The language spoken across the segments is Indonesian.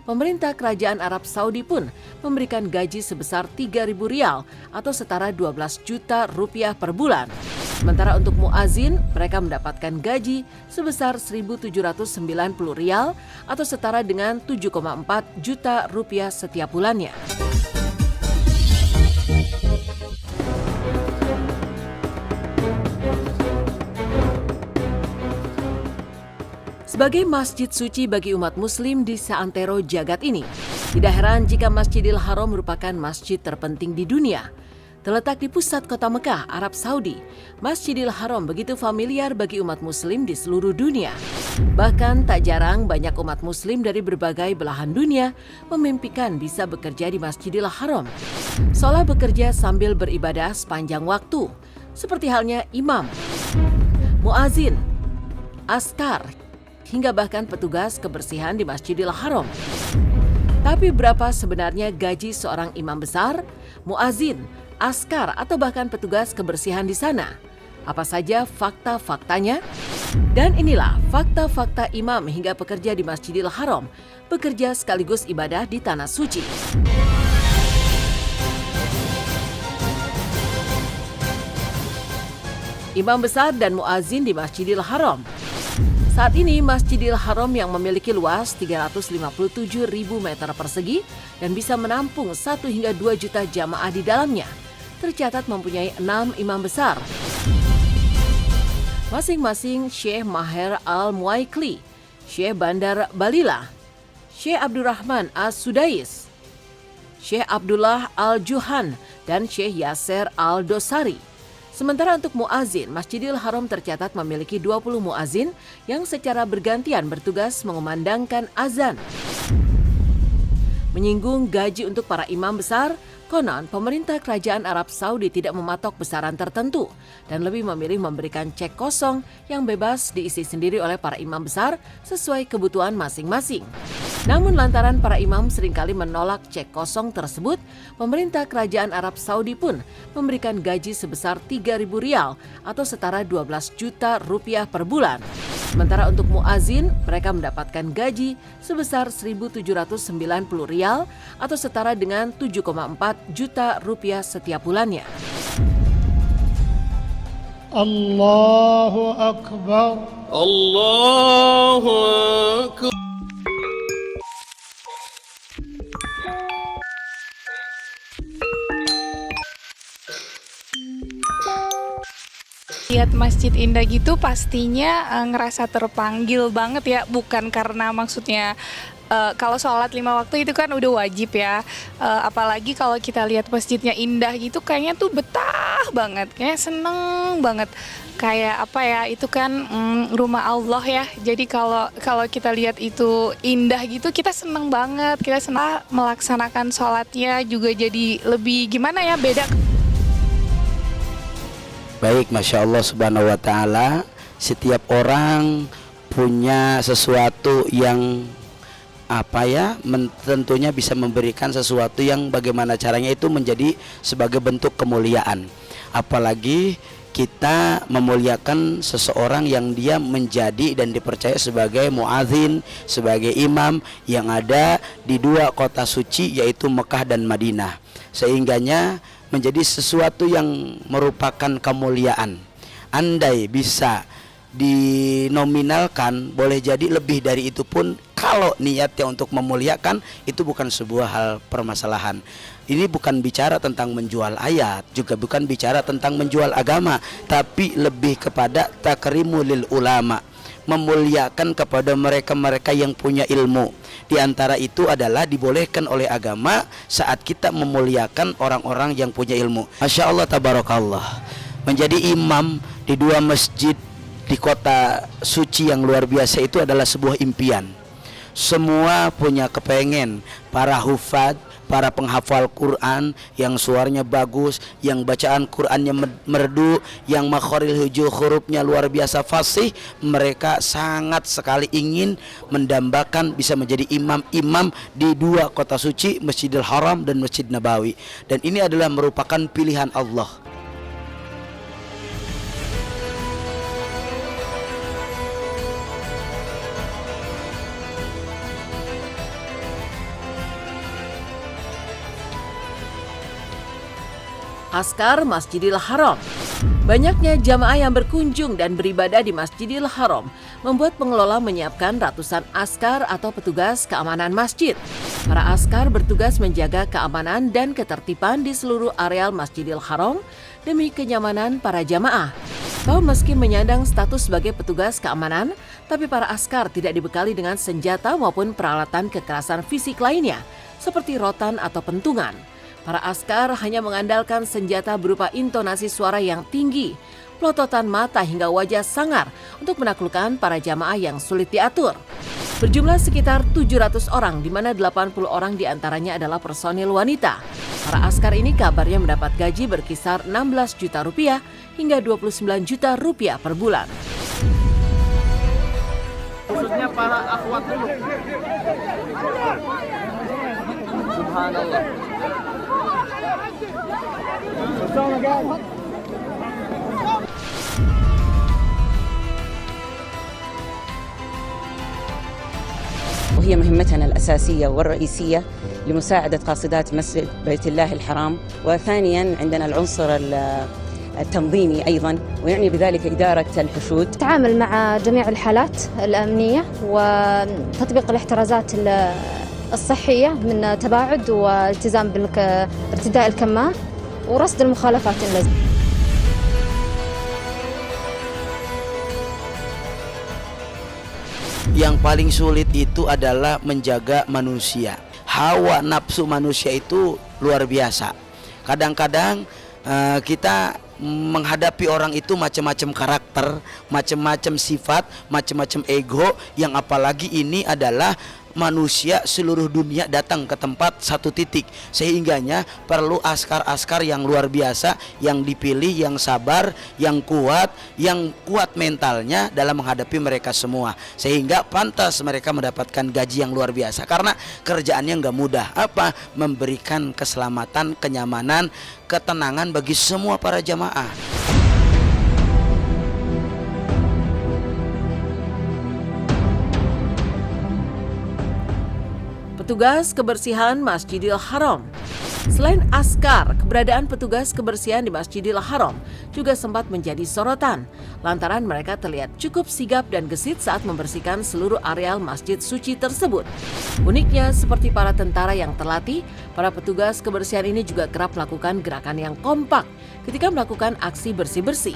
pemerintah Kerajaan Arab Saudi pun memberikan gaji sebesar 3.000 rial atau setara 12 juta rupiah per bulan. Sementara untuk muazin, mereka mendapatkan gaji sebesar 1.790 rial atau setara dengan 7,4 juta rupiah setiap bulannya. Sebagai masjid suci bagi umat muslim di seantero jagat ini, tidak heran jika Masjidil Haram merupakan masjid terpenting di dunia. Terletak di pusat kota Mekah, Arab Saudi, Masjidil Haram begitu familiar bagi umat muslim di seluruh dunia. Bahkan tak jarang banyak umat muslim dari berbagai belahan dunia memimpikan bisa bekerja di Masjidil Haram, seolah bekerja sambil beribadah sepanjang waktu, seperti halnya imam, muazin, askar, hingga bahkan petugas kebersihan di Masjidil Haram. Tapi berapa sebenarnya gaji seorang imam besar, muazin, askar, atau bahkan petugas kebersihan di sana? Apa saja fakta-faktanya? Dan inilah fakta-fakta imam hingga pekerja di Masjidil Haram, bekerja sekaligus ibadah di Tanah Suci. Imam besar dan muazin di Masjidil Haram. Saat ini Masjidil Haram yang memiliki luas 357.000 meter persegi dan bisa menampung 1 hingga 2 juta jamaah di dalamnya, tercatat mempunyai 6 imam besar. Masing-masing Syekh Maher Al-Muaikli, Syekh Bandar Balila, Syekh Abdurrahman As-Sudais, Syekh Abdullah Al-Juhan, dan Syekh Yasser Al-Dosari. Sementara untuk muazin, Masjidil Haram tercatat memiliki 20 muazin yang secara bergantian bertugas mengumandangkan azan. Menyinggung gaji untuk para imam besar, konon pemerintah Kerajaan Arab Saudi tidak mematok besaran tertentu dan lebih memilih memberikan cek kosong yang bebas diisi sendiri oleh para imam besar sesuai kebutuhan masing-masing. Namun lantaran para imam seringkali menolak cek kosong tersebut, pemerintah Kerajaan Arab Saudi pun memberikan gaji sebesar 3.000 rial atau setara 12 juta rupiah per bulan. Sementara untuk muazin, mereka mendapatkan gaji sebesar 1.790 rial atau setara dengan 7,4 juta rupiah setiap bulannya. Allahu Akbar. Allahu Akbar. Lihat masjid indah gitu pastinya ngerasa terpanggil banget ya, bukan karena maksudnya kalau sholat 5 waktu itu kan udah wajib ya, apalagi kalau kita lihat masjidnya indah gitu kayaknya tuh betah banget, kayak seneng banget, kayak apa ya, itu kan rumah Allah ya, jadi kalau kita lihat itu indah gitu kita seneng banget, kita senang melaksanakan sholatnya juga jadi lebih gimana ya, beda. Baik, Masya Allah Subhanahu wa Ta'ala, setiap orang punya sesuatu yang tentunya bisa memberikan sesuatu yang bagaimana caranya itu menjadi sebagai bentuk kemuliaan. Apalagi kita memuliakan seseorang yang dia menjadi dan dipercaya sebagai muadzin, sebagai imam yang ada di 2 kota suci yaitu Mekah dan Madinah. Sehingganya menjadi sesuatu yang merupakan kemuliaan. Andai bisa dinominalkan, boleh jadi lebih dari itu pun, kalau niatnya untuk memuliakan, itu bukan sebuah hal permasalahan. Ini bukan bicara tentang menjual ayat, juga bukan bicara tentang menjual agama, tapi lebih kepada takrimu lil ulama, memuliakan kepada mereka-mereka yang punya ilmu. Di antara itu adalah dibolehkan oleh agama saat kita memuliakan orang-orang yang punya ilmu. Masya Allah, tabarakallah. Menjadi imam di 2 masjid di kota suci yang luar biasa itu adalah sebuah impian. Semua punya kepengen, para hufad, para penghafal Quran yang suaranya bagus, yang bacaan Qurannya merdu, yang makharil hurufnya luar biasa fasih, mereka sangat sekali ingin mendambakan bisa menjadi imam-imam di 2 kota suci, Masjidil Haram dan Masjid Nabawi. Dan ini adalah merupakan pilihan Allah. Askar Masjidil Haram. Banyaknya jamaah yang berkunjung dan beribadah di Masjidil Haram membuat pengelola menyiapkan ratusan askar atau petugas keamanan masjid. Para askar bertugas menjaga keamanan dan ketertiban di seluruh areal Masjidil Haram demi kenyamanan para jamaah. Meski menyandang status sebagai petugas keamanan, tapi para askar tidak dibekali dengan senjata maupun peralatan kekerasan fisik lainnya, seperti rotan atau pentungan. Para askar hanya mengandalkan senjata berupa intonasi suara yang tinggi, pelototan mata hingga wajah sangar untuk menaklukkan para jamaah yang sulit diatur. Berjumlah sekitar 700 orang, di mana 80 orang diantaranya adalah personil wanita. Para askar ini kabarnya mendapat gaji berkisar 16 juta rupiah hingga 29 juta rupiah per bulan. Khususnya para akhwat dulu. Subhanallah. وهي مهمتنا الأساسية والرئيسية لمساعدة قاصدات مسجد بيت الله الحرام. وثانيا عندنا العنصر التنظيمي أيضا، ويعني بذلك إدارة الحشود. نتعامل مع جميع الحالات الأمنية وتطبيق الاحترازات الصحية من تباعد والتزام بارتداء الكمام ورصد المخالفات اللازمة. Yang paling sulit itu adalah menjaga manusia. Hawa nafsu manusia itu luar biasa. Kadang-kadang kita menghadapi orang itu macam-macam karakter, macam-macam sifat, macam-macam ego, yang apalagi ini adalah manusia seluruh dunia datang ke tempat satu titik, sehingganya perlu askar-askar yang luar biasa, yang dipilih, yang sabar, yang kuat mentalnya dalam menghadapi mereka semua, sehingga pantas mereka mendapatkan gaji yang luar biasa karena kerjaannya nggak mudah. Apa? Memberikan keselamatan, kenyamanan, ketenangan bagi semua para jamaah. Petugas kebersihan Masjidil Haram. Selain askar, keberadaan petugas kebersihan di Masjidil Haram juga sempat menjadi sorotan lantaran mereka terlihat cukup sigap dan gesit saat membersihkan seluruh areal masjid suci tersebut. Uniknya, seperti para tentara yang terlatih, para petugas kebersihan ini juga kerap melakukan gerakan yang kompak ketika melakukan aksi bersih-bersih.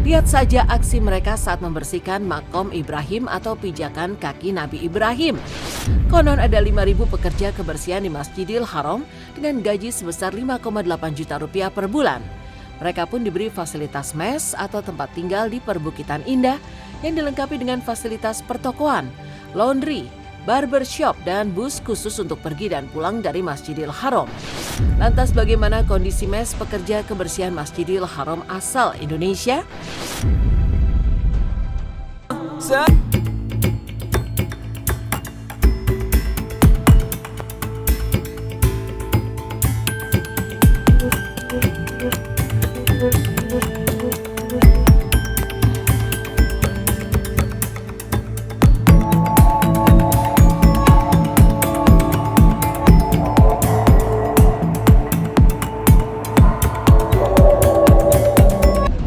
Lihat saja aksi mereka saat membersihkan makom Ibrahim atau pijakan kaki Nabi Ibrahim. Konon ada 5.000 pekerja kebersihan di Masjidil Haram dengan gaji sebesar 5,8 juta rupiah per bulan. Mereka pun diberi fasilitas mes atau tempat tinggal di perbukitan indah yang dilengkapi dengan fasilitas pertokoan, laundry, barbershop, dan bus khusus untuk pergi dan pulang dari Masjidil Haram. Lantas bagaimana kondisi mes pekerja kebersihan Masjidil Haram asal Indonesia?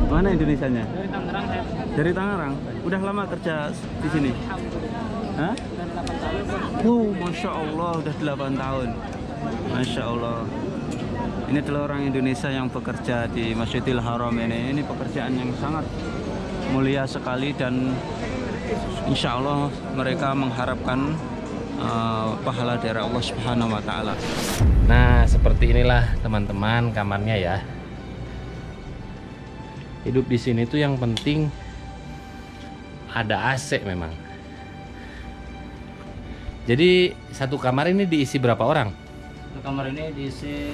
Mana Indonesianya? Dari Tangerang. Udah lama kerja di sini? Hah? Masya Allah, udah 8 tahun. Masya Allah. Ini adalah orang Indonesia yang bekerja di Masjidil Haram ini. Ini pekerjaan yang sangat mulia sekali dan insya Allah mereka mengharapkan pahala dari Allah Subhanahu wa Ta'ala. Nah, seperti inilah teman-teman kamarnya ya. Hidup di sini tuh yang penting ada AC memang. Jadi satu kamar ini diisi berapa orang? Satu kamar ini diisi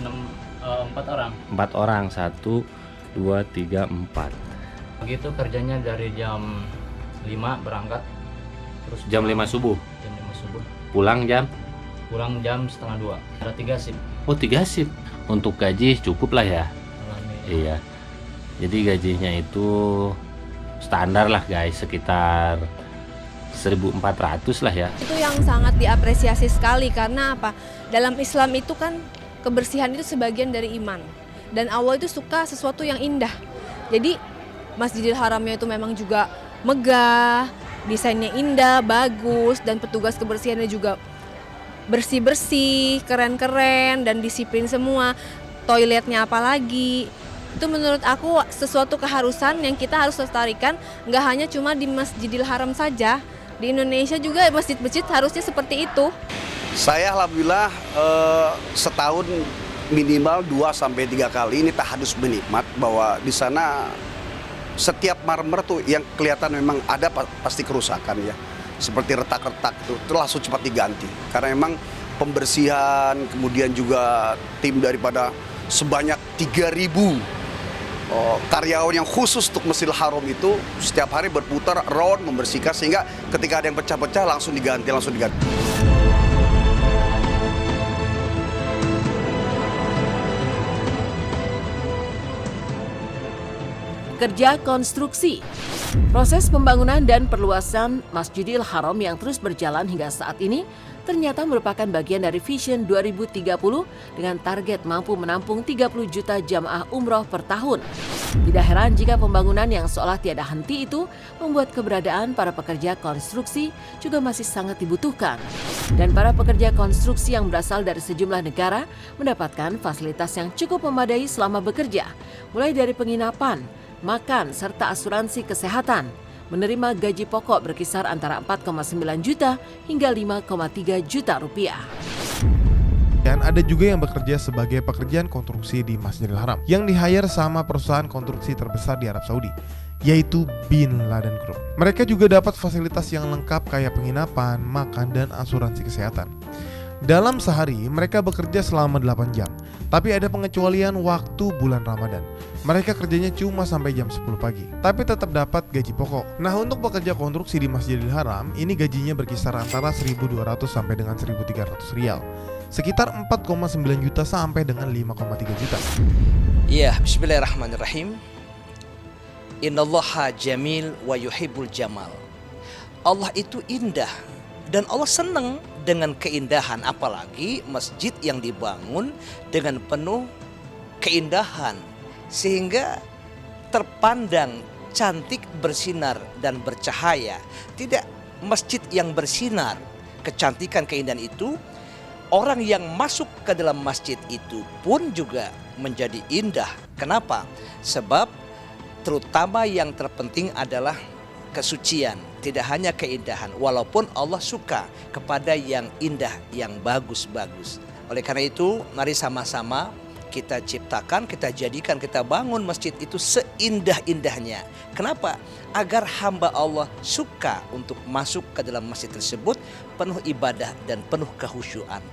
4 orang. 4 orang, 1, 2, 3, 4. Begitu kerjanya dari jam 5 berangkat, terus Jam 5 subuh. Jam 5 subuh. Pulang jam? Pulang jam setengah 2. Ada 3 shift. Oh, 3 shift. Untuk gaji cukup lah ya. Iya. Jadi gajinya itu standar lah guys, sekitar 1.400 lah ya. Itu yang sangat diapresiasi sekali karena apa? Dalam Islam itu kan kebersihan itu sebagian dari iman. Dan Allah itu suka sesuatu yang indah. Jadi Masjidil Haramnya itu memang juga megah, desainnya indah, bagus, dan petugas kebersihannya juga bersih-bersih, keren-keren, dan disiplin semua. Toiletnya apalagi. Itu menurut aku sesuatu keharusan yang kita harus lestarikan, nggak hanya cuma di Masjidil Haram saja. Di Indonesia juga masjid-masjid harusnya seperti itu. Saya alhamdulillah setahun minimal 2-3 kali ini tahadus menikmat bahwa di sana setiap marmer tuh yang kelihatan memang ada pasti kerusakan ya. Seperti retak-retak itu langsung cepat diganti. Karena memang pembersihan, kemudian juga tim daripada sebanyak 3.000 karyawan yang khusus untuk Masjidil Haram itu setiap hari berputar round membersihkan sehingga ketika ada yang pecah-pecah langsung diganti. Kerja konstruksi. Proses pembangunan dan perluasan Masjidil Haram yang terus berjalan hingga saat ini ternyata merupakan bagian dari Vision 2030 dengan target mampu menampung 30 juta jamaah umroh per tahun. Tidak heran jika pembangunan yang seolah tiada henti itu membuat keberadaan para pekerja konstruksi juga masih sangat dibutuhkan. Dan para pekerja konstruksi yang berasal dari sejumlah negara mendapatkan fasilitas yang cukup memadai selama bekerja, mulai dari penginapan, makan, serta asuransi kesehatan. Menerima gaji pokok berkisar antara 4,9 juta hingga 5,3 juta rupiah. Dan ada juga yang bekerja sebagai pekerjaan konstruksi di Masjidil Haram yang di-hire sama perusahaan konstruksi terbesar di Arab Saudi, yaitu Bin Laden Group. Mereka juga dapat fasilitas yang lengkap kayak penginapan, makan, dan asuransi kesehatan. Dalam sehari mereka bekerja selama 8 jam, tapi ada pengecualian waktu bulan Ramadan. Mereka kerjanya cuma sampai jam 10 pagi, tapi tetap dapat gaji pokok. Nah, untuk pekerja konstruksi di Masjidil Haram, ini gajinya berkisar antara 1.200 sampai dengan 1.300 rial. Sekitar 4,9 juta sampai dengan 5,3 juta. Iya, bismillahirrahmanirrahim. Innallaha jamil wa yuhibbul jamal. Allah itu indah dan Allah senang dengan keindahan, apalagi masjid yang dibangun dengan penuh keindahan sehingga terpandang cantik, bersinar dan bercahaya. Tidak masjid yang bersinar, kecantikan, keindahan itu, orang yang masuk ke dalam masjid itu pun juga menjadi indah. Kenapa? Sebab terutama yang terpenting adalah kesucian, tidak hanya keindahan, walaupun Allah suka kepada yang indah, yang bagus-bagus. Oleh karena itu, mari sama-sama kita ciptakan, kita jadikan, kita bangun masjid itu seindah-indahnya. Kenapa? Agar hamba Allah suka untuk masuk ke dalam masjid tersebut penuh ibadah dan penuh kehusyuan.